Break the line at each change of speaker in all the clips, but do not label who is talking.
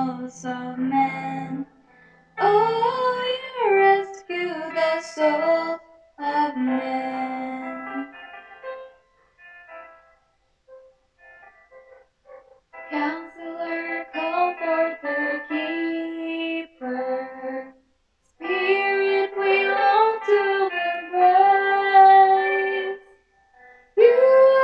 souls of men. Oh, you rescue the soul of men. Counselor, Comforter, Keeper, Spirit we long to embrace. You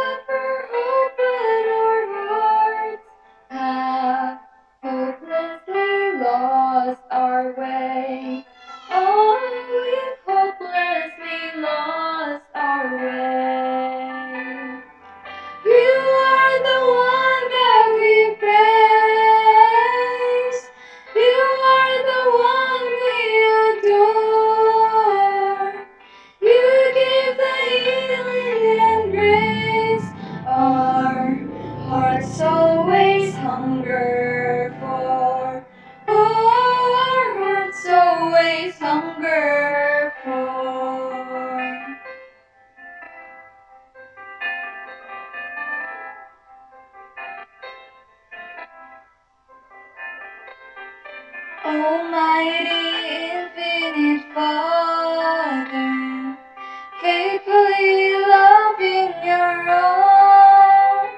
offer hope when our hearts have hopelessly lost our way. Oh, we've hopelessly lost our way. You are the one that we praise. You are the one we adore. You give the healing and grace. Our hearts always hunger for. Oh, our hearts always hunger for. Almighty, infinite Father, faithfully loving your own.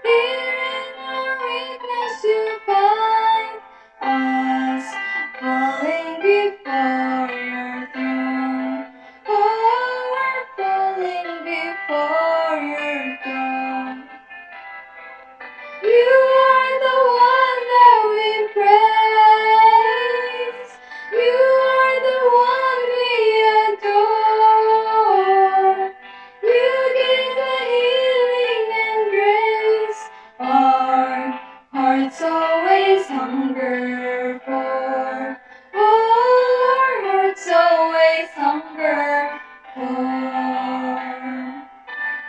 Here in our weakness you find us, falling before your throne. Oh, we're falling before your throne. You are the one that we praise. You are the one we adore. You give the healing and grace. Our hearts always hunger for. Oh, our hearts always hunger for.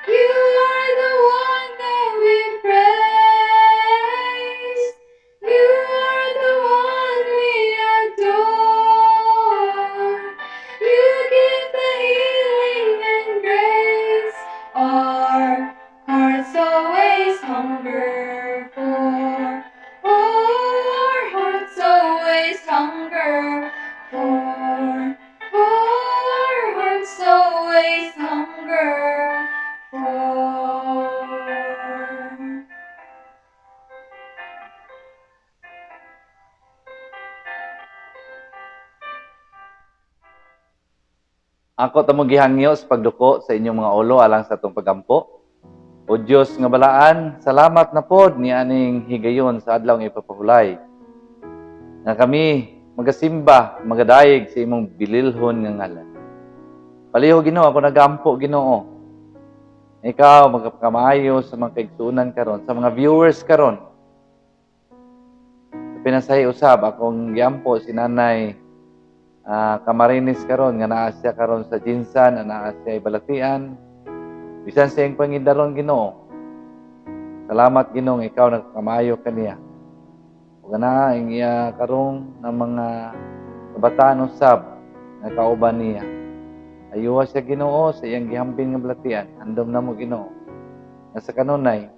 You are the one that we praise. You are the one we adore. You give the healing and grace. Our hearts always hunger for. Oh, our hearts always hunger for. Oh, our hearts always hunger for.
Ako tamo gihangyo sa pagduko sa inyong mga ulo alang sa atong pagampo. O Dios nga balaan, salamat na pod ni aning higayon sa adlaw nga ipapahulay. Nga kami magasimba, magadayeg sa imong bililhon nga ngalan. Paliho Ginoo, ako nagampo Ginoo. Ikaw magkamaayo sa mga kaigsunan karon, sa mga viewers karon. Sa pinasay usab akong giampo si Nanay Camarines karon nga naa siya karon sa Jinsan, naa siya Balatian. Bisan sa iyang pangindaron Ginoo. Salamat Ginoo, ikaw nagkamayo kaniya. Ug naa ang iya karong ng mga kabataan usab nga kauban niya. Ayuha siya Ginoo sa iyang gihambing nga balatian. Andom na mo Ginoo. Nga sa kanunay,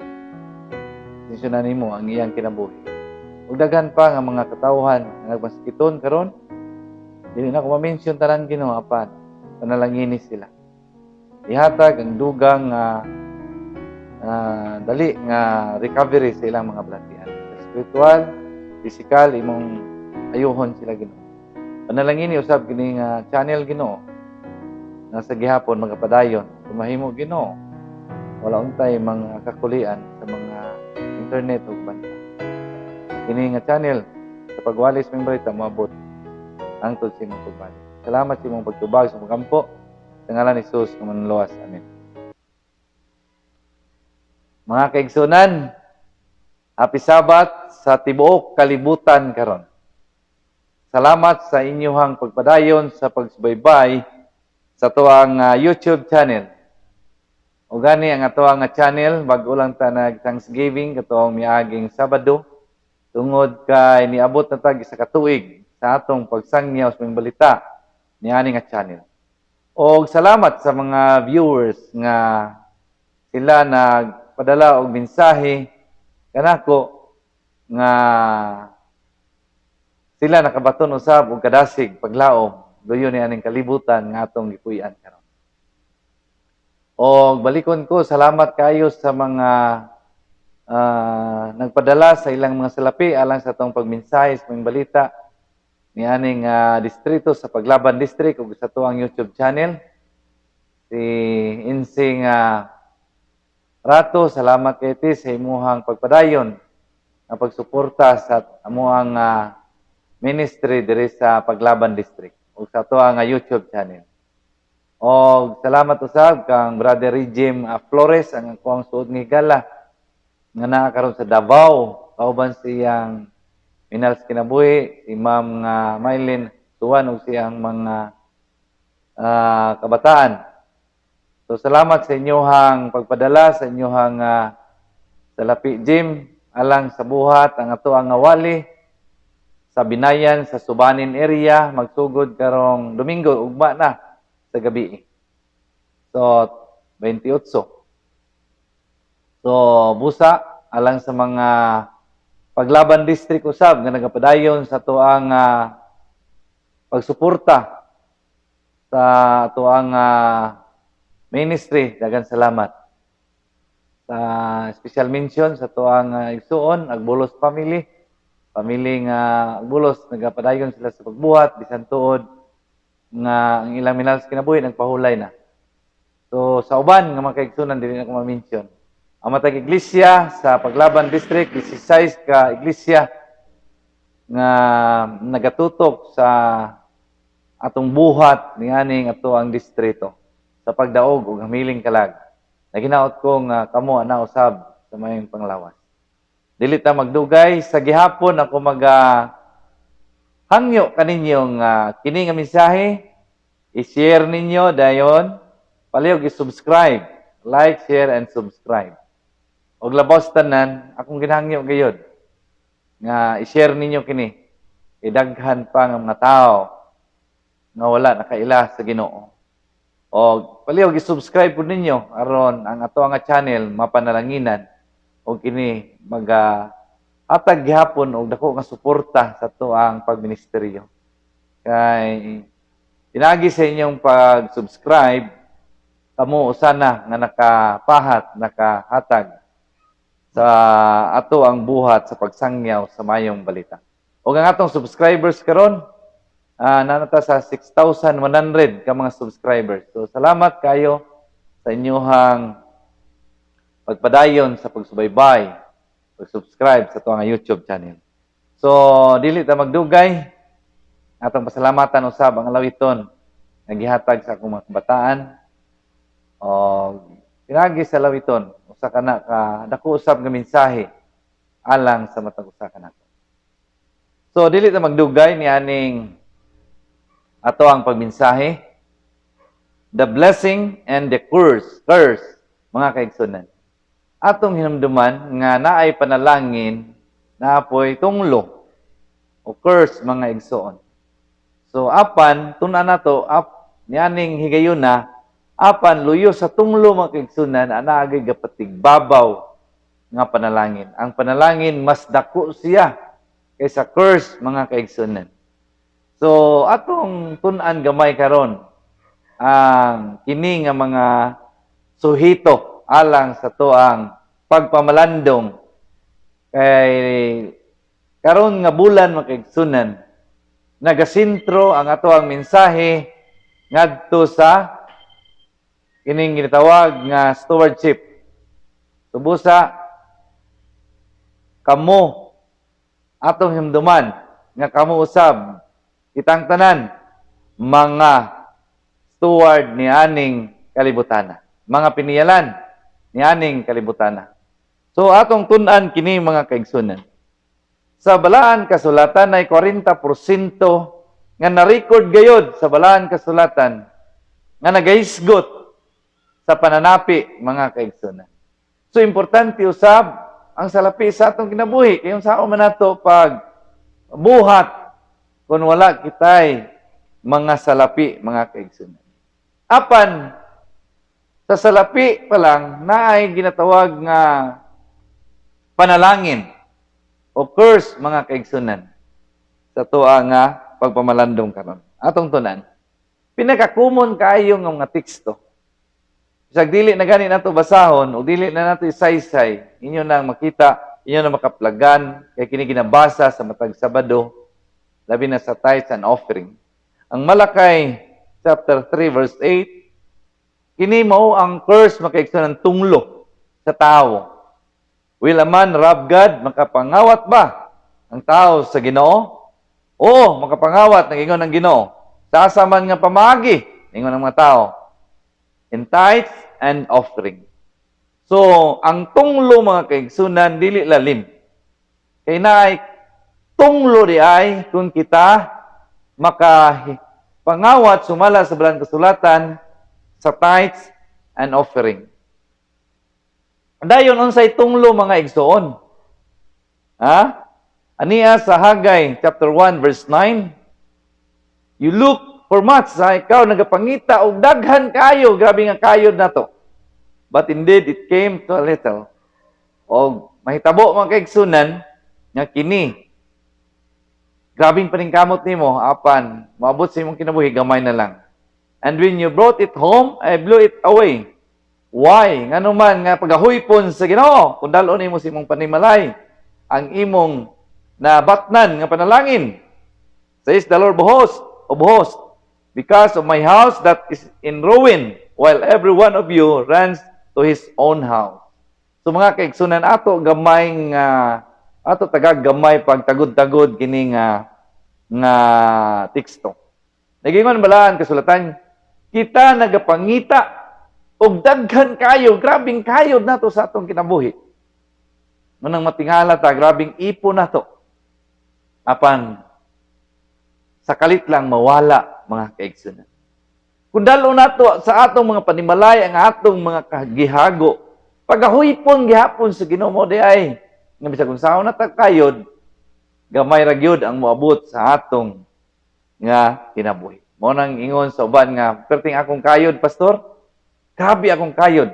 sisyonan nimo ang iyang kinabuhi. Ug daghan pa nga mga katawhan nga nagmaskiton karon. Dili na ko ma-mention tanan Ginoo apan panalangini sila. Ihatag ang dugang dali nga recovery sa ilang mga balatian. Sa spiritual, physical, imong ayuhon sila Ginoo. Panalangini usab kini nga channel Ginoo. Nga sa gihapon magapadayon. Tumahimo Ginoo. Wala untay mga kakulian sa mga internet ug banta. Kini nga channel sa pagwalis ming balita moabot hangtod sa imong pagbalik. Salamat sa imong pagtubag sa pagampo. Sa ngalan ni Jesus nga manluwas. Amen. Mga kaigsunan, happy Sabat sa tibuok kalibutan karon. Salamat sa inyong pagpadayon sa pagsubaybay sa tuang YouTube channel. O gani ang atuang channel, bago lang ta nag-Thanksgiving katong miaging Sabado, tungod kay niabot na tag sa katuig sa atong pagsangyaw sa mga balita ni ani nga channel. O salamat sa mga viewers nga sila nagpadala og mensahe kanako nga sila nakabaton usab og kadasig paglaom luyo ni aning kalibutan nga atong gipuy-an karon. O balikon ko, salamat kayo sa mga nagpadala sa ilang mga salapi alang sa atong pagmensahe sa mga balita ni aning distrito sa Paglaban District ug sa tuang YouTube channel. Si Insing Rato, salamat kay ti sa imuhang pagpadayon na pagsuporta sa amuang ministry diri sa Paglaban District ug sa tuang YouTube channel. O salamat usab kang Brother Regime Flores ang akong suod nga higala nga naa karon sa Davao kauban siyang minals kinabuhi si Ma'am Mylene Tuwan ug siyang mga kabataan. So salamat sa inyohang pagpadala sa inyohang salapi Jim alang sa buhat ang ato ang wali sa Binayan sa Subanin area magsugod karong Domingo ugma na sa gabi. So 28. So busa alang sa mga Paglaban District usab nga nagapadayon sa tuang pagsuporta sa tuang ministry. Daghang salamat. Sa special mention sa tuang igsuon Agbulos family nga Agbulos nagapadayon sila sa pagbuhat bisan tuod nga ang ilang minals kinabuhi nagpahulay na. So sa uban nga mga kaigsunan dili na ko ma-mention. Ang matag iglesia sa Paglaban District 16 ka iglesia nga nagatutok sa atong buhat nianing ato ang distrito sa pagdaog ug hamiling kalag. Naginaot ko nga kamo ana usab sa mayong panglawas. Dili ta magdugay sa gihapon ako hangyo kaninyong kini nga mensahe i-share ninyo dayon palihog i-subscribe, like, share and subscribe. Og labos tanan akong ginahangyo gayud nga i-share ninyo kini idaghan pa nga mga tao nga wala nakaila sa Ginoo. Og palihog i-subscribe pud ninyo aron ang ato nga channel mapanalanginan og kini hatag gihapon og dako nga suporta sa tuang pagministeryo. Kay pinagi sa inyong pag-subscribe kamo usana nga nakahatag sa ato ang buhat sa pagsangyaw sa mayong balita. Og ang atong subscribers karon nanata sa 6,100 ka mga subscribers. So salamat kayo sa inyohang pagpadayon sa pagsubaybay, pag-subscribe sa tuang YouTube channel. So dili ta magdugay, atong pasalamatan usab ang lawiton nagihatag sa akong mga kabataan. O pinagi sa lawiton usa kana ka dako usab nga mensahe alang sa matag usa kanato. So dili ta magdugay ni aning ato ang pagmensahe, the blessing and the curse mga kaigsunan. Atong hinumduman nga naay panalangin na apoy tunglo o curse mga igsoon. So apan tun-an nato nianing higayuna apan luyo sa tunglo mga kaigsunan ana agay gapatigbabaw nga panalangin. Ang panalangin mas dako siya kaysa curse mga kaigsunan. So atong tun-an gamay karon ang kini nga mga suhito alang sa tuang pagpamalandong kay karon nga bulan makaigsunan nagasintro ang ato ang mensahe ngadto sa kining ginatawag nga stewardship. Subusa kamo atong himduman nga kamo usab kitang tanan mga steward ni aning kalibutana, mga piniyalan ni aning kalibutana. So atong tun-an kini mga kaigsunan. Sa balaan kasulatan ay 40% nga na-record gayod sa balaan kasulatan nga nagahisgot sa pananapi mga kaigsunan. So importante usab ang salapi sa atong kinabuhi kayong sao man nato pag buhat kung wala kitay mga salapi mga kaigsunan. Apan sa salapi pa lang naay ginatawag nga panalangin o curse mga kaigsunan. sa tuwa nga pagpamalandong karon. Atong tunan. Pinaka-common kaayo nga mga teksto. Bisag dili na gani nato basahon o dili na nato isaysay, inyo nang makita, inyo na makaplagan kay kini ginabasa sa matag Sabado, labi na sa tithes and offering. Ang Malakay chapter 3 verse 8, kini mao ang curse makaigsoon ng tunglo sa tao. Will a man rob God? Makapangawat ba ang tao sa Ginoo? Oo, makapangawat ng ingon ng Ginoo. Sasaman nga pamagi ingon ng mga tao. In tithes and offering. So, ang tunglo mga kaigsunan dili lalim. Kay naay tunglo di ay kung kita makapangawat sumala sa balang kasulatan sa tithes and offering. Dayon unsay tunglo mga igsoon. Ha? Aniya sa Hagay chapter 1 verse 9. You look for much sa ikaw nagapangita og daghan kayo, grabe nga kayod nato. But indeed it came to a little. Og mahitabo mga kaigsunan nga kini grabing paningkamot nimo apan maabot sa imong kinabuhi gamay na lang. And when you brought it home, I blew it away. Why? Ngano man nga pagahuypon sa Ginoo, kung dalon nimo sa imong panimalay ang imong nabatnan nga panalangin. Says the Lord of hosts, because of my house that is in ruin, while every one of you runs to his own house. So mga kaigsunan ato gamay nga ato tagag gamay pagtagod-tagod kini nga teksto. Nagingon balaan kasulatan, kita nagapangita og daghan kayo, grabing kayod nato sa atong kinabuhi. Munang matingala ta, grabing ipon nato. Apan sa kalit lang mawala mga kaigsunan. Kung dalo nato sa atong mga panimalay ang atong mga gihago, pagahuypon gihapon sa Ginoo di ay nga bisag kung saan na kayod, gamay ra gyud ang moabot sa atong nga kinabuhi. Mo nang ingon sa uban nga perting akong kayod pastor, grabe akong kayod.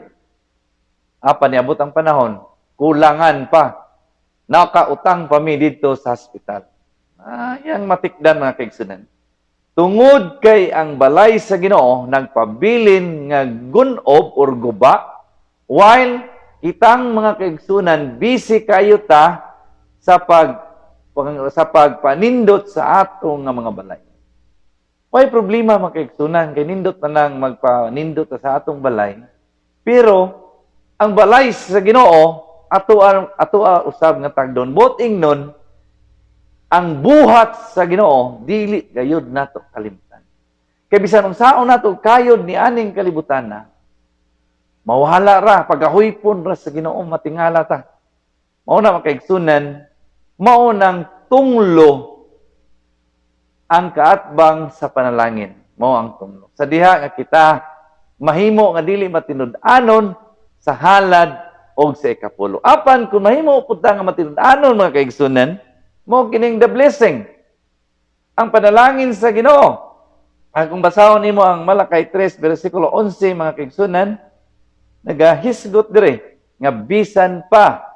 Apa niabot ang panahon, kulangan pa. Nakautang pa mi dito sa hospital. Yang matikdan mga kaigsunan. Tungod kay ang balay sa Ginoo nagpabilin nga gunob or guba, while kitang mga kaigsunan busy kayo ta sa pagpanindot sa atong nga mga balay. May problema mga kaigsunan kay nindot na lang magpanindot sa atong balay. Pero ang balay sa Ginoo ato usab nga tagdon boting nun ang buhat sa Ginoo dili gayud nato kalibutan. Kay bisan unsaon nato kayod ni aning kalibutan na mawala ra pagahuypon ra sa Ginoo matingala ta. Mao na makaigsunan, mao nang tunglo ang kaatbang sa panalangin. Mao ang tunglo. Sa diha nga kita mahimo nga dili matinud-anon sa halad og sa ikapulo. Apan kung mahimo pud nga matinud-anon mga kaigsunan, mo kining the blessing. Ang panalangin sa Ginoo. Kung basahon nimo ang Malakay 3 bersikulo 11 mga kaigsunan, nagahisgot dire nga bisan pa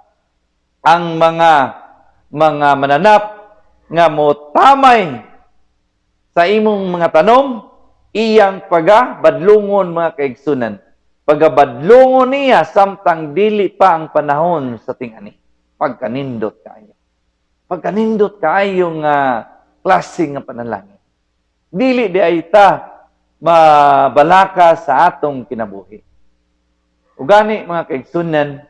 ang mga mananap nga motamay sa imong mga tanom, iyang pagabadlungon mga kaigsunan. Pagabadlungon niya samtang dili pa ang panahon sa tingani. Pagkanindot kayo. Pagkanindot kayo nga klase nga panalangin. Dili di ay ta mabalaka sa atong kinabuhi. Ugani mga kaigsunan,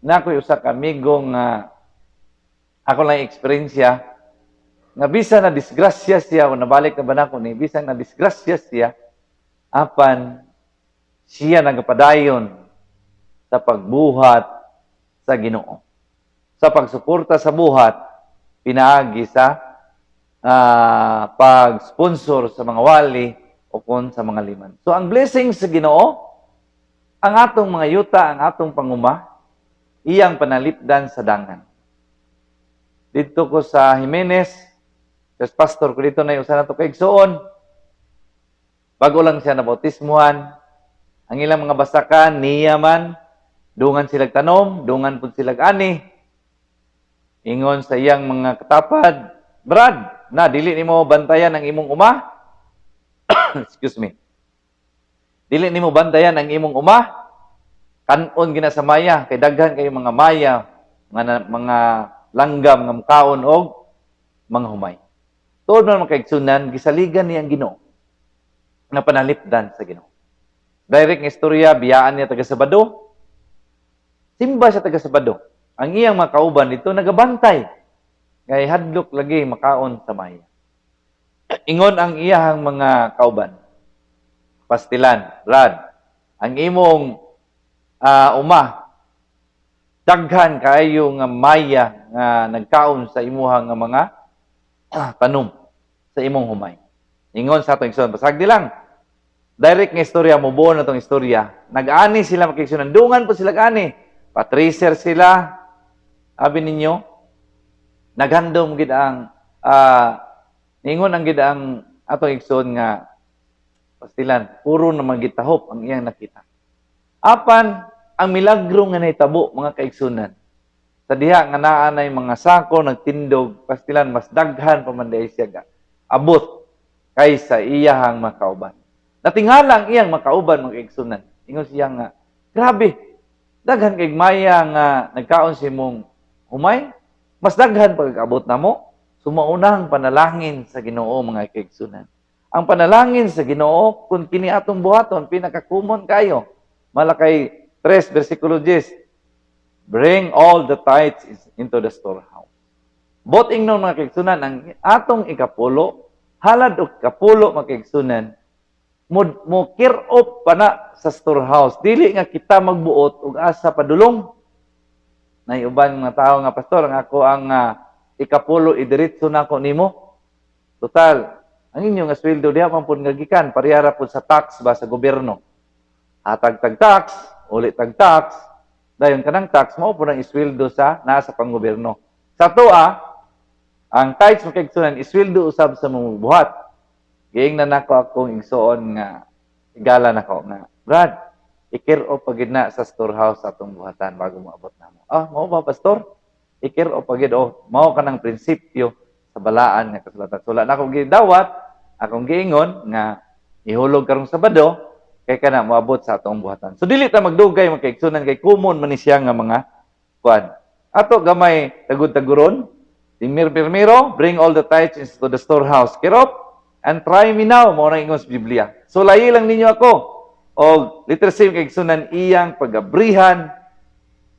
na ako'y usa ka amigo nga ako lang eksperyensya nga bisan na disgrasya siya o nabalik na ba na ko ni bisan na disgrasya siya apan siya nagapadayon sa pagbuhat sa Ginoo. Sa pagsuporta sa buhat, pinaagi sa pag-sponsor sa mga wali o kun sa mga liman. So ang blessing sa Ginoo, ang atong mga yuta, ang atong panguma, iyang panalipdan sa dangan. Dito ko sa Jimenez, kasi pastor ko dito na yung sana ito kaigsoon, bago lang siya nabautismuhan, ang ilang mga basakan, niya man, dungan silag tanom, dungan po silag ani, ingon sa iyang mga katapad, Brad, na dili nimo bantayan ang imong uma. Excuse me. Dili nimo bantayan ang imong uma. Kanon gina sa maya, kay daghan kayo mga maya, mga langgam nga mukaon og mga humay. Tuod man makaigsunan, gisaligan niya ang Ginoo na panalipdan sa Ginoo. Direct nga istorya, biyaan niya taga Sabado. Simba siya taga Sabado. Ang iyang mga kauban dito nagabantay. Kay hadlok lagi makaon sa maya. Ingon ang iyang mga kauban. Pastilan, Rad, ang imong uma, daghan kaayo nga maya nga nagkaon sa imuha nga mga panom sa imong humay. Ingon sa atong igsoon, pasagdi lang. Direct nga istorya, mubuo na itong istorya. Nag-ani sila makikisunan. Dungan po sila ani. Patricer sila. Abi ninyo, naghandom gid ang ningon ang gid ang atong igsoon nga pastilan. Puro na magitahop ang iyang nakita. Apan, ang milagro nga nahitabo, mga kaigsunan. Sa diha nga naa nay mga sako nagtindog, pastilan mas daghan pa man dai siya abot kaysa iyahang makauban. Natingala ang iyang makauban mga kaigsunan. Ingon siya nga, grabe, daghan kay maya nga nagkaon si mong humay, mas daghan pag-abot namo. Sumaunang panalangin sa Ginoo mga kaigsunan. Ang panalangin sa Ginoo kun kini atong buhaton pinakakumon kayo. Malakay 3 versikulo 10. Bring all the tithes into the storehouse. Bot ingnon mga kaigsunan, ang atong ikapulo, halad o kapulo mga kaigsunan, mo kirop pa na sa storehouse. Dili nga kita magbuot og asa padulong. Naiuban nga tao nga, pastor, ang ako ang ikapulo idiretso na ako nimo. Total, ang inyo nga sweldo diha pampun nga gikan, parehara pud sa tax ba sa gobyerno. Hatag tag tax, ulit tag tax, dayon kanang tax mao pud ang isweldo sa nasa panggobyerno. Sa toa, ang tithes mo kaigsunan isweldo usab sa mga buhat. Giing na nako akong igsuon nga igala nako nga, Brad, ikir-o pagid na sa storehouse sa atong buhatan bago moabot namo. Mao ba pastor? Ikir-o pagid mao kanang prinsipyo sa balaan nga kasulatan. Sula na akong gidawat, akong giingon nga ihulog karong Sabado kay kana moabot sa atong buhatan. So dili ta magdugay magkaigsunan kay kumon man ni siya nga mga kuan. Ato gamay tagud-taguron, pirmiro, bring all the tithes into the storehouse. Kirop, and try me now, mao na ingon sa Biblia. So lahi lang ninyo ako. O literacy kaigsunan iyang pagabrihan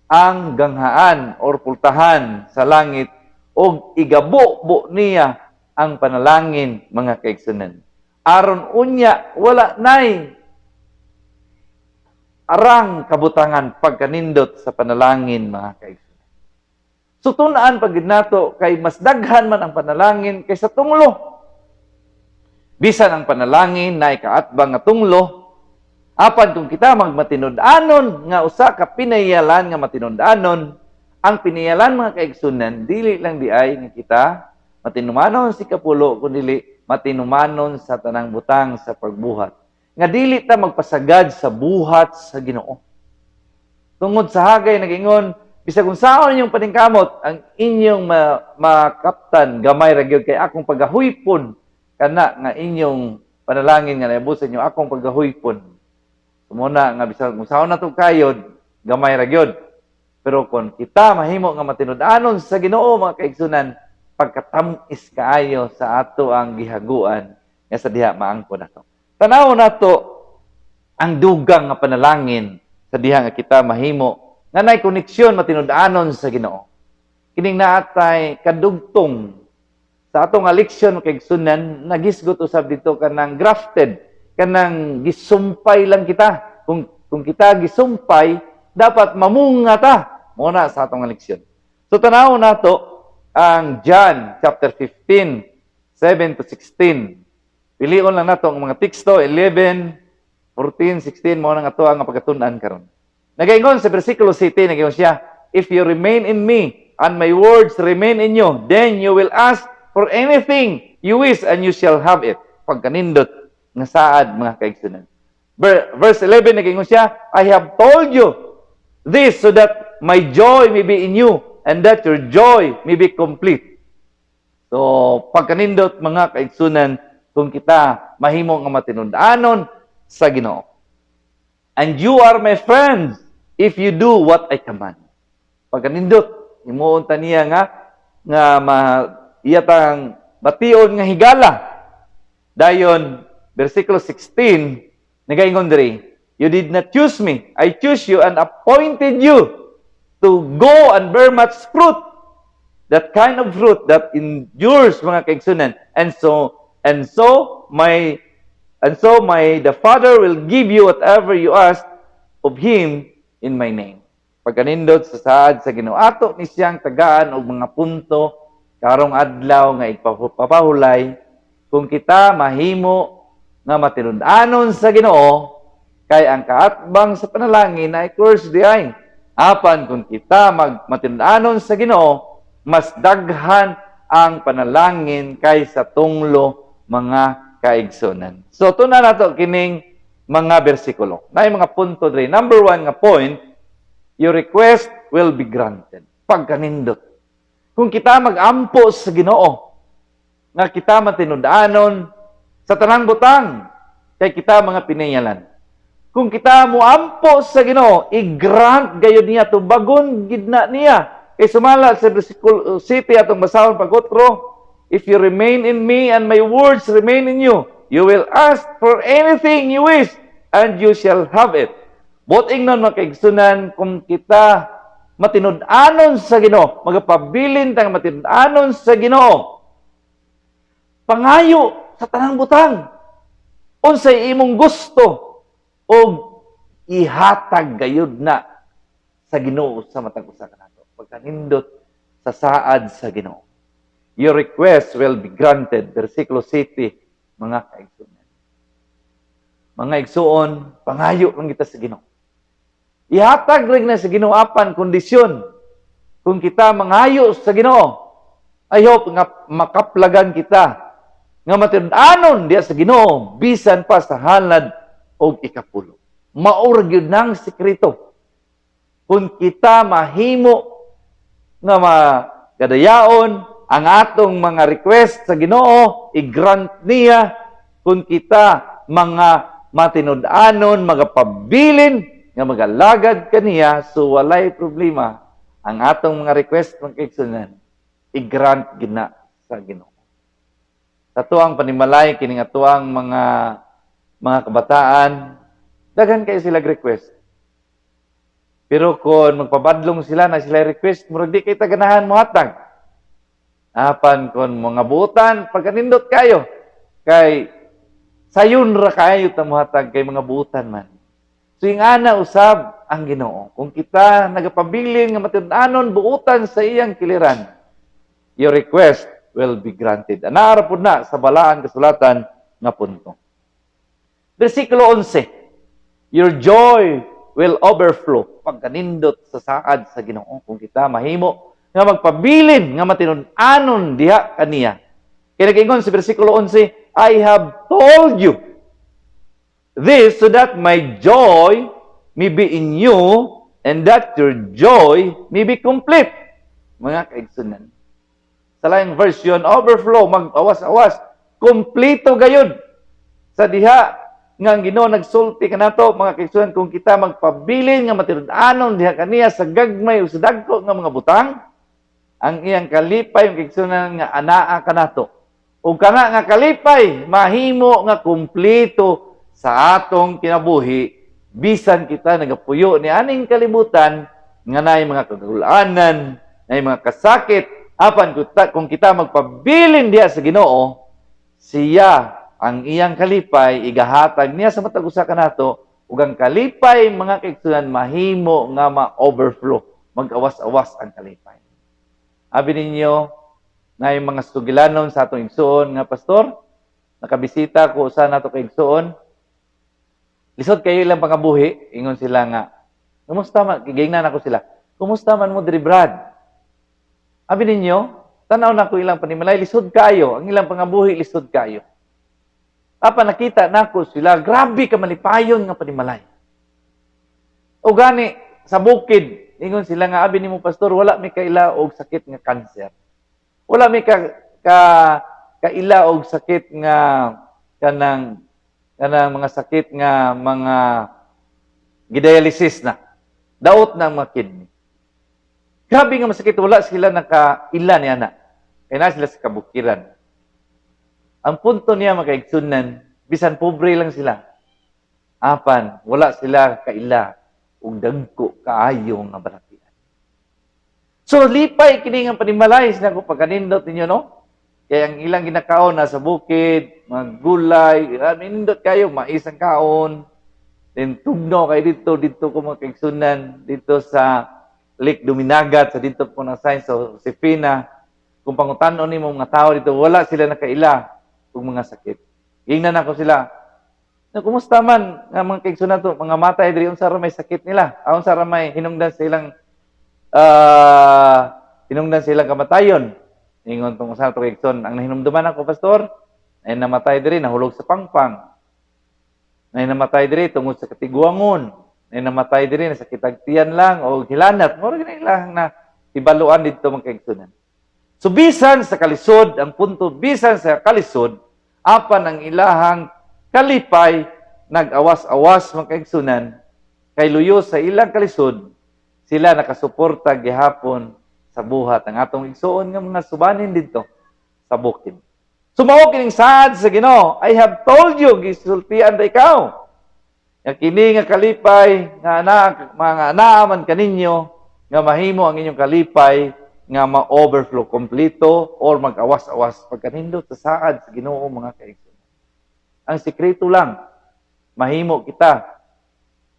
ang ganghaan or pultahan sa langit o igabo niya ang panalangin mga kaigsunan. Aron unya wala nay arang kabutangan pagkanindot sa panalangin mga kaigsunan. So tunaan pag nato kay mas daghan man ang panalangin kaysa tunglo. Bisan ang panalangin na ikaatbang nga tunglo, apan kung kita magmatinud-anon nga usa ka pinayalan nga matinud-anon, ang pinayalan mga kaigsunan dili lang di ay nga kita matinumanon si kapulo kundi matinumanon sa tanang butang sa pagbuhat. Nga dili ta magpasagad sa buhat sa Ginoo. Tungod sa hagay nagingon, bisag kung saan inyong paningkamot, ang inyong makaptan gamay ra gyud kay akong pagahuypon kana nga inyong panalangin nga naibot sa inyo akong pagahuypon. Sumuna nga bisag kung saan nato kayod, gamay ra gyud. Pero kung kita mahimo nga matinud-anon sa Ginoo mga kaigsunan, pagkatamis kaayo sa ato ang gihaguan nga sa diha maangkon nato. Tanaw nato ang dugang nga panalangin sa diha nga kita mahimo nga nay koneksyon matinud-anon sa Ginoo. Kining naatay kadugtong sa atong leksyon kaigsunan nagisgot usab dito kanang grafted, kanang gisumpay lang kita. Kung kita gisumpay, dapat mamunga ta. Mao na sa atong leksyon. So tanaw nato ang John chapter 15, 7 to 16. Pilion lang nato ang mga teksto 11, 14, 16 mao nang ato ang pagkatun-an karon. Nagaingon sa bersikulo 7 nagingon siya, if you remain in me and my words remain in you, then you will ask for anything you wish and you shall have it. Pagkanindot nga saad mga kaigsunan. Verse 11 nagingon siya, I have told you this so that my joy may be in you and that your joy may be complete. So, pagkanindot mga kaigsunan, kung kita mahimo nga matinud-anon sa Ginoo. And you are my friends if you do what I command. Pagkanindot, himuon ta niya nga iyatang bation nga higala. Dayon, versikulo 16, nagaingon diri, you did not choose me, I choose you and appointed you to go and bear much fruit. That kind of fruit that endures, mga kaigsunan. And so the Father will give you whatever you ask of Him in my name. Pagkanindot sa saad sa Ginoo, ato ni siyang tagaan og mga punto karong adlaw nga ipapahulay kung kita mahimo nga matinud-anon sa Ginoo kay ang kaatbang sa panalangin ay course di ay. Apan kung kita matinud-anon sa Ginoo, mas daghan ang panalangin kaysa tunglo mga kaigsunan. So, tuna nato kining mga bersikulo. Na mga punto dre. Number 1 nga point, your request will be granted. Pagkanindot. Kung kita mag-ampo sa Ginoo, nga kita matinud-anon sa tanang butang, kay kita mga pinayalan. Kung kita mo ampo sa Ginoo, i-grant gayud niya, tubagon gidna niya. Kay sumala sa versikulo 7 atong basahon pag-otro, if you remain in me and my words remain in you, you will ask for anything you wish and you shall have it. Boting nun mga kaigsunan, kung kita matinud-anon sa Ginoo, magapabilin tang matinud-anon sa Ginoo, pangayo sa tanang butang, unsay imong gusto, o ihatag gayud na sa Ginoo sa matag usa kanato. Pagkanindot sa saad sa Ginoo, your request will be granted. Versikulo 7, mga kaigsunan. Mga igsuon, pangayo lang kita sa Ginoo. Ihatag rin na sa Ginoo apan kondisyon. Kung kita mangayo sa Ginoo, I hope nga makaplagan kita nga matinud-anon diya sa Ginoo bisan pa sa halad og ikapulo. Maura gyud nang sekreto. Kung kita mahimo nga magadayaon ang atong mga request sa Ginoo, i-grant niya. Kung kita mga matinud-anon, magapabilin, nga magalagad kaniya, so walay problema ang atong mga request ng kaigsunan, i-grant gina sa Ginoo. Sa tuang panimalay, kining atuang mga kabataan, daghan kayo sila request. Pero kung magpabadlong sila na sila request, murag di kayo taganahan mo hatag. Apan kung mga buutan, pagkanindot kayo, kay sayon ra kayo tamuhatag kay mga buutan man. So yung ana usab ang Ginoo. Kung kita nagapabilin nga matinud-anon buutan sa iyang kiliran, your request will be granted. Anaara pud na sa balaan kasulatan nga punto. Versikulo 11, your joy will overflow. Pagkanindot sa saad sa Ginoo, kung kita mahimo nga magpabilin nga matinud-anon diha kaniya. Kaya nag-ingon sa versikulo 11, I have told you this so that my joy may be in you and that your joy may be complete. Mga kaigsunan. Sa laing version, overflow, mag-awas-awas, kompleto gayud. Sa diha nga ang Ginoo nagsulti kanato, mga kaigsunan, kung kita magpabilin nga matinud-anon diha kaniya sa gagmay o sa dagko nga mga butang, ang iyang kalipay, mga kaigsunan, nga anaa kanato. O kana nga kalipay, mahimo nga kumpleto sa atong kinabuhi, bisan kita nagapuyo ni aning kalibutan, nga naay mga kagulanan, naay mga kasakit, apan kung kita magpabilin diha sa Ginoo, siya ang iyang kalipay, igahatag niya sa matag usa kanato, ug ang kalipay, mga kaigsunan, mahimo nga ma-overflow, mag-awas-awas ang kalipay. Abi ninyo, na yung mga sugilanon sa atong igsuon nga pastor, nakabisita ko sa nato kay igsuon, lisod kayo ilang pangabuhi, ingon sila nga, kumusta man, kigingnan ako sila, kumusta man mo diri Brad? Abi ninyo, tanaw na ko ilang panimalay, lisod kayo, ang ilang pangabuhi, lisod kayo. Apa nakita nako sila, grabe ka malipayon nga panimalay. O gani, sa bukid, ingon sila nga, abi nimo pastor, wala may kaila og sakit nga cancer. Wala may kaila og sakit nga kanang mga sakit nga mga gidialysis na. Daot na ang mga kidney. Grabe nga masakit, wala sila nakaila niya na. Kaya na sila sa kabukiran. Ang punto niya makaigsunan, bisan pobre lang sila. Apan, wala sila kaila ug dagko kaayo nga balatian. So lipay kini nga panimalay na ko pagkanindot ninyo no. Kaya ang ilang ginakaon na sa bukid, mga gulay, nindot kayo maisang kaon. Then tugno kay dito ko mga kaigsunan dito sa Lake Duminagat sa dito po na sign so Josefina. Kung pangutanon ni mga tao dito wala sila nakaila ug mga sakit. Ingnan ako sila. Kumusta man nga mga kaigsunan to, mga matay diri unsa ra may sakit nila? Aun sa ra may hinungdan silang kamatayon. Ingon tong usa to kaigsun, ang nahinumduman ako pastor, ay namatay diri nahulog sa pangpang. Ay namatay diri tungod sa katiguangon. Ay namatay diri sa kitagtian lang o hilanat. Mura gina ilang na ibaluan dito mga kaigsunan. So bisan sa kalisod, ang punto bisan sa kalisod, apan ang ilahang kalipay nag-awas-awas mga kaigsunan kay luyo sa ilang kalisod, sila nakasuporta gihapon sa buhat ang atong igsuon nga mga subanin dito sa bukid. Sumao kining saad sa Ginoo, I have told you, gisultian da ikaw. Nga kini nga kalipay, nga mga anaaman kaninyo, nga mahimo ang inyong kalipay, nga ma-overflow kompleto, or mag-awas-awas pagkanindot sa saad sa Ginoo mga kaigsunan. Ang sikreto lang, mahimo kita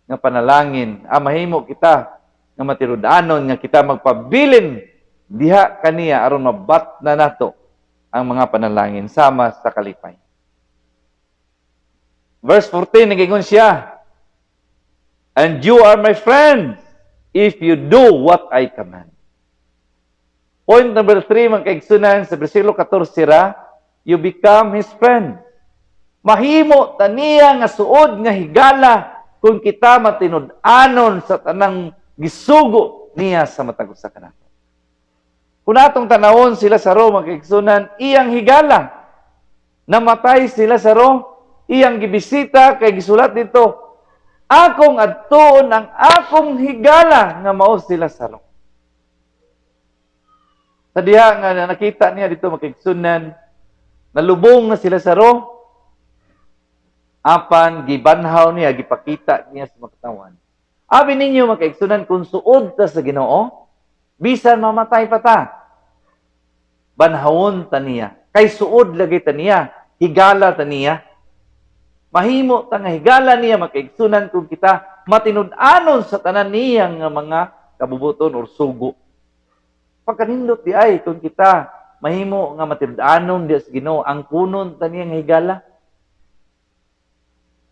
nga panalangin, mahimo kita nga matirudanon, nga kita magpabilin diha kaniya aron mabat na nato ang mga panalangin sama sa kalipay. Verse 14, nagingon siya, and you are my friends if you do what I command. Point number 3, mga kaigsunan, sa versikulo 14 ra, you become His friend. Mahimo taniya nga suod nga higala kung kita matinud-anon sa tanang gisugo niya sa matag usa kanato. Kung atong tanawon sila sa ro, mga kaigsunan, iyang higala. Namatay sila sa ro, iyang gibisita, kay gisulat dito, akong adtuon ang akong higala nga mao sila sa ro. Sa diha nga nakita niya dito, mga kaigsunan, nalubong na sila sa ro, apan gibanhaw niya, gipakita niya sa makatawan. Abi ninyo, mga kaigsunan, kung suod ta sa Ginoo, bisan mamatay pa ta, banhawon ta niya. Kay suod lagi ta niya, higala ta niya. Mahimo ta nga higala niya, mga kaigsunan, kung kita matinud-anon sa tanan niyang mga kabubuton or sugo. Pagkanindot di ay, kung kita mahimo nga matinud-anon di sa Ginoo, ang kunon ta niyang higala.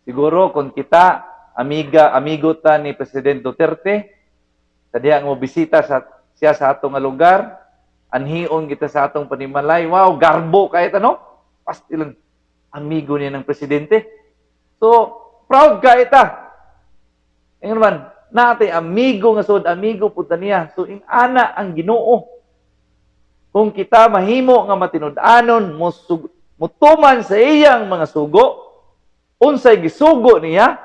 Siguro kung kita amigo ta ni Presidente Duterte, sa diha nga bisita siya sa atong lugar, anhion kita sa atong panimalay, wow, garbo kahit ano, pastilan, amigo niya ng presidente. So, proud ka ita. Ngayon naman, natin amigo nga sud, amigo po niya. So, ana ang Ginoo. Kung kita mahimo nga matinud-anon, mutuman sa iyang mga sugo, unsay gisugo niya,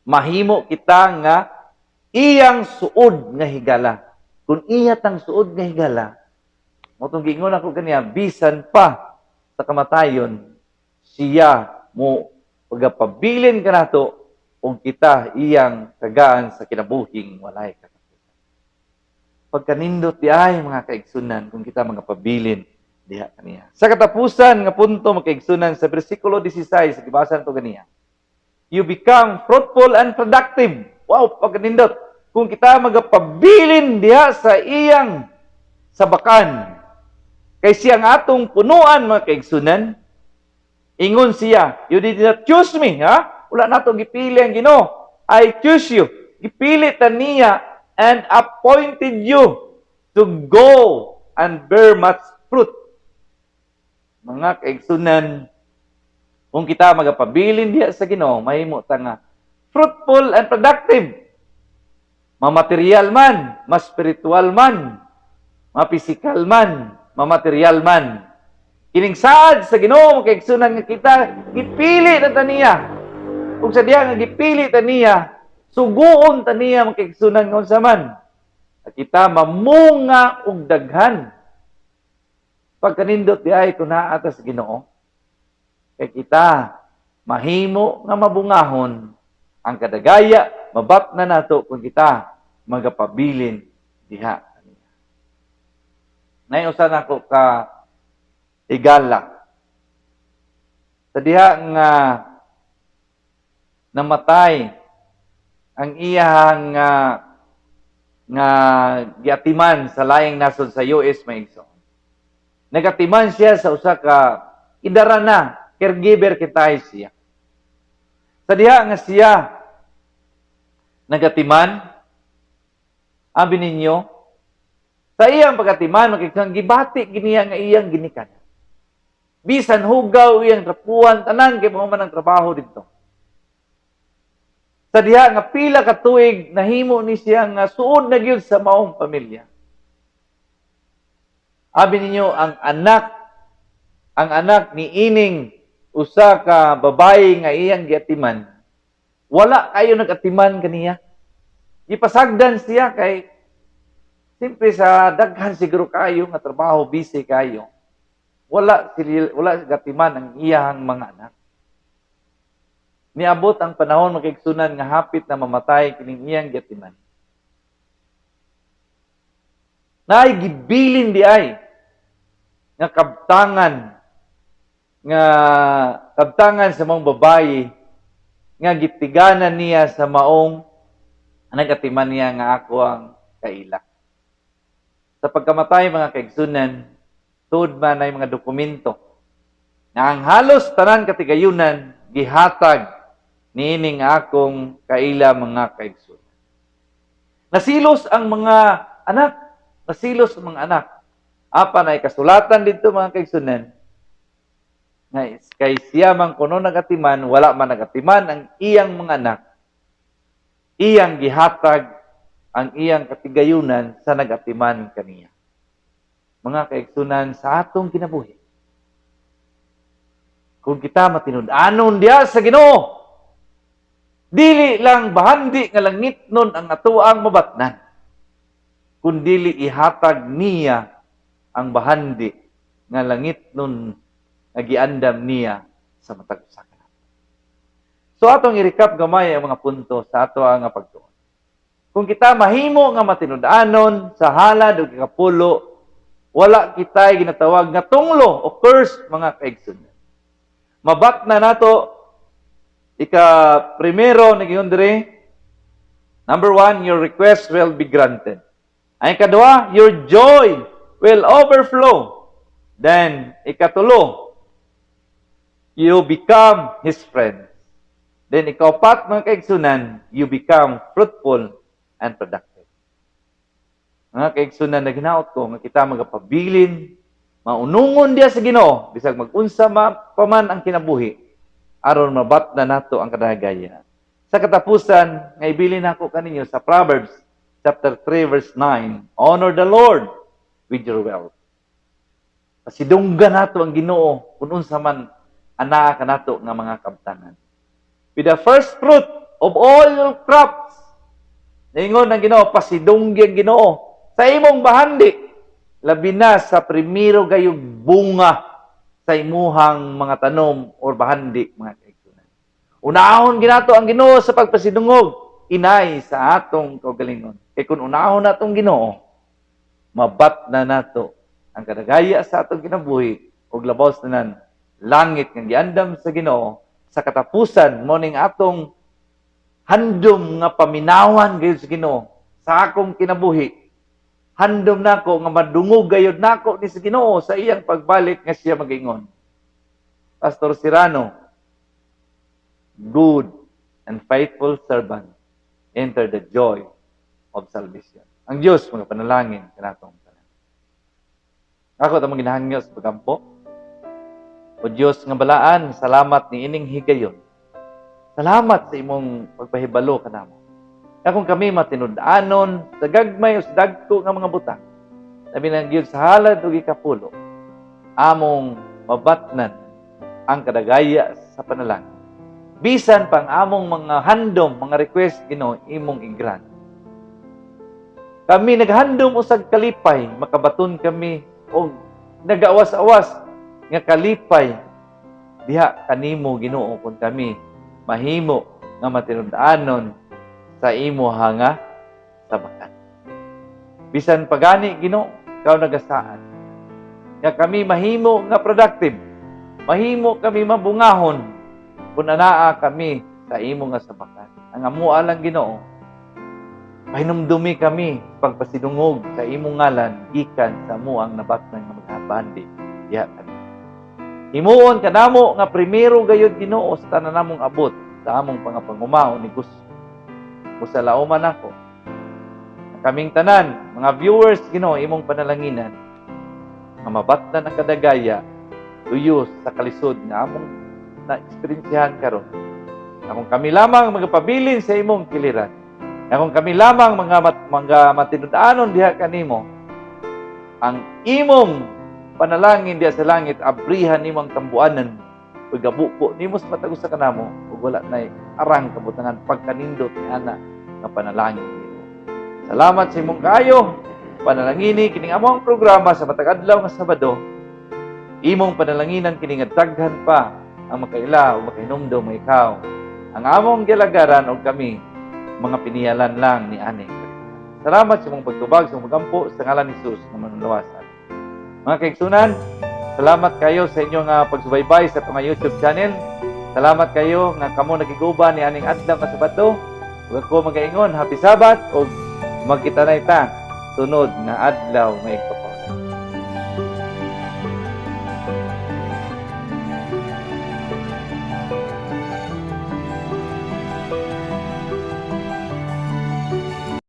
mahimo kita nga iyang suod nga higala. Kung iya tang suod nga higala, motong giingon ako kaniya, bisan pa sa kamatayon, siya mo pagapabilin ka nato ug kita iyang tagaan sa kinabuhing walay katapusan. Pagkanindot di ay mga kaigsunan kung kita magapabilin diha kaniya. Sa katapusan nga punto mga kaigsunan sa bersikulo 16 gibasan to ganiya. You become fruitful and productive. Wow, pagkanindot. Kung kita magapabilin diha sa iyang sabakan, kay siyang atong punuan mga kaigsunan, ingon siya, you did not choose me, ha? Wala nato gipili ang Ginoo. I choose you. Gipili ta niya and appointed you to go and bear much fruit. Mga kaigsunan, kung kita magapabilin diha sa Ginoo, mahimo ta nga fruitful and productive. Mamaterial man, mas spiritual man, mapisikal man, mamaterial man. Kining saad sa Ginoo makaigsunan nga kita gipili na taniya. Kung sa diha nga gipili taniya, suguon taniya makaigsunan nga unsa man. Kita mamunga og daghan. Pagkanindot di ay kung naata sa Ginoo, kay kita mahimo nga mabungahon ang kadagaya, mabat na nato kung kita magapabilin diha. Naiusan ako ka igala. Sa diha nga namatay ang iyang nga giatiman sa laing nasod sa US maigsoon. Nagatiman siya sa usa ka idara na, caregiver kitay siya. Sa diha nga siya nagatiman, abi ninyo, sa iyang pagatiman, makikang gibati giniya nga iyang ginikan. Bisan hugaw iyang trapuan, tanan kay mo man ang trabaho dito. Sa diha nga pila ka tuig nahimo ni siya nga suod na gyud sa maong pamilya. Abi ninyo ang anak ni ining usa ka babae nga iyang giatiman, wala kayo nagatiman kaniya. Ipasagdan siya kay simple sa daghan siguro kayo nga trabaho, busy kayo. Wala gatiman ang iyang mga anak. Niabot ang panahon makigsunan nga hapit na mamatay kining iyang giatiman. Naay gibilin di ay nga kabtangan sa mong babayi nga gitiganan niya sa maong nagatiman niya nga ako ang kaila. Sa pagkamatay mga kaigsunan, tuod man ay mga dokumento na ang halos tanan katigayunan gihatag niining akong kaila mga kaigsunan. Nasilos ang mga anak. Apan ay kasulatan dito mga kaigsunan, kay siya man kuno nagatiman, wala man nagatiman ang iyang mga anak, iyang gihatag ang iyang katigayunan sa nagatiman kaniya. Mga kaigsunan sa atong kinabuhi, kung kita matinud-anon diya sa Ginoo, dili lang bahandi nga langitnon ang atuang mabatnan, kundili ihatag niya ang bahandi nga langitnon nga giandam niya sa matag usa ka nato. So atong i-recap gamay ang mga punto sa ato nga pagtuon. Kung kita mahimo nga matinud-anon sa halad ug ikapulo, wala kitay ginatawag nga tunglo o curse mga kaigsunan. Mabat na nato primero nagingon diri, number 1, your request will be granted. Ang ikaduha, your joy will overflow. Then, ikatulo, you become His friend. Then, ikaapat mga kaigsunan, you become fruitful and productive. Mga kaigsunan na ginaot ko, nga kita magapabilin, maunungon diya sa Ginoo, bisag mag-unsa paman ang kinabuhi, aron mabat na nato ang kadagaya. Sa katapusan, nga ibilin ako kaninyo sa Proverbs chapter 3 verse 9, honor the Lord with your wealth. Pasidunggan nato ang Ginoo kung unsa man anaa kanato nga mga kabtanan. With the first fruit of all your crops, naingon ang Ginoo, pasidunggan Ginoo sa imong bahandi, labi na sa primero gayong bunga sa imuhang mga tanom or bahandi mga kaigsunan. Unahon ginato ang Ginoo sa pagpasidungog, inay sa atong kaugalingon. Kay kung unahon natong Ginoo, mabat na nato ang kadagaya sa atong kinabuhi ug labaw tanan langit nga giandam sa Ginoo. Sa katapusan mo ning atong handom nga paminawan gayud sa Ginoo sa akong kinabuhi, handom nako nga madungog gayud nako ni sa Ginoo sa iyang pagbalik nga siya magingon. Pastor Serrano, good and faithful servant, enter the joy of salvation. Ang Diyos mga panalangin kanatong tanan. Ako tamang ginahangyo sa pagkampo. O Diyos nga balaan, salamat ni ining higayon. Salamat sa imong pagpahibalo kanamo. Kung kami matinud-anon sa gagmay o sa dagko nga mga butang, labi na gyud sa halad ug ikapulo, among mabatnan ang kadagaya sa panalangin. Bisan pang among mga handom, mga request, Ginoo, imong i-grant. Kami naghandom usag kalipay, makabaton kami o nagawas-awas nga kalipay diha kanimo, Ginoo, kun kami mahimo nga matinud-anon sa imo nga sabakan. Bisan pagani, Ginoo, ikaw nagasaan nga kami mahimo nga productive, mahimo kami mabungahon kung anaa kami sa imo nga sabakan. Ang amua lang, Ginoo, pahinumdumi kami pagpasidungog sa imong ngalan gikan sa amuang nabatnan nga maghabandi diha kami. Himuon kanamo nga primero gayud, Ginoo, sa tanan namong abot sa among pangapangumaon ni gusto. Musalauman ako. Kaming tanan, mga viewers, Ginoo, imong panalanginan nga mabatnan ang kadagaya tuyos sa kalisod nga among na-eksperyensyahan karon. Kung kami lamang magpabilin sa imong kiliran, kung kami lamang mga matinud-anon diha kanimo, ang imong panalangin diha sa langit, abrihan nimo ang kambuanan, ug gabuko nimo sa matagos sa kanamo, ug wala nay arang kabutangan pagkanindot ni ana nga panalangin nimo. Salamat sa imong kaayo. Panalangini kining among programa sa matag adlaw nga Sabado. Imong panalanginan kini nga daghan pa ang makaila o makahinumdom mo ikaw. Ang among gilagaran o kami, mga piniyalan lang ni Ani. Salamat sa mong pagtubag, sa mong pagkampo, sa ngalan ni Jesus na manunulawasan. Mga kaigsunan, salamat kayo sa inyong pagsubaybay sa mga YouTube channel. Salamat kayo nga kamo nagiguba ni Aning Adlaw nga Sabado. Huwag ako magaingon, happy Sabat o magkita na ita, sunod na adlaw nga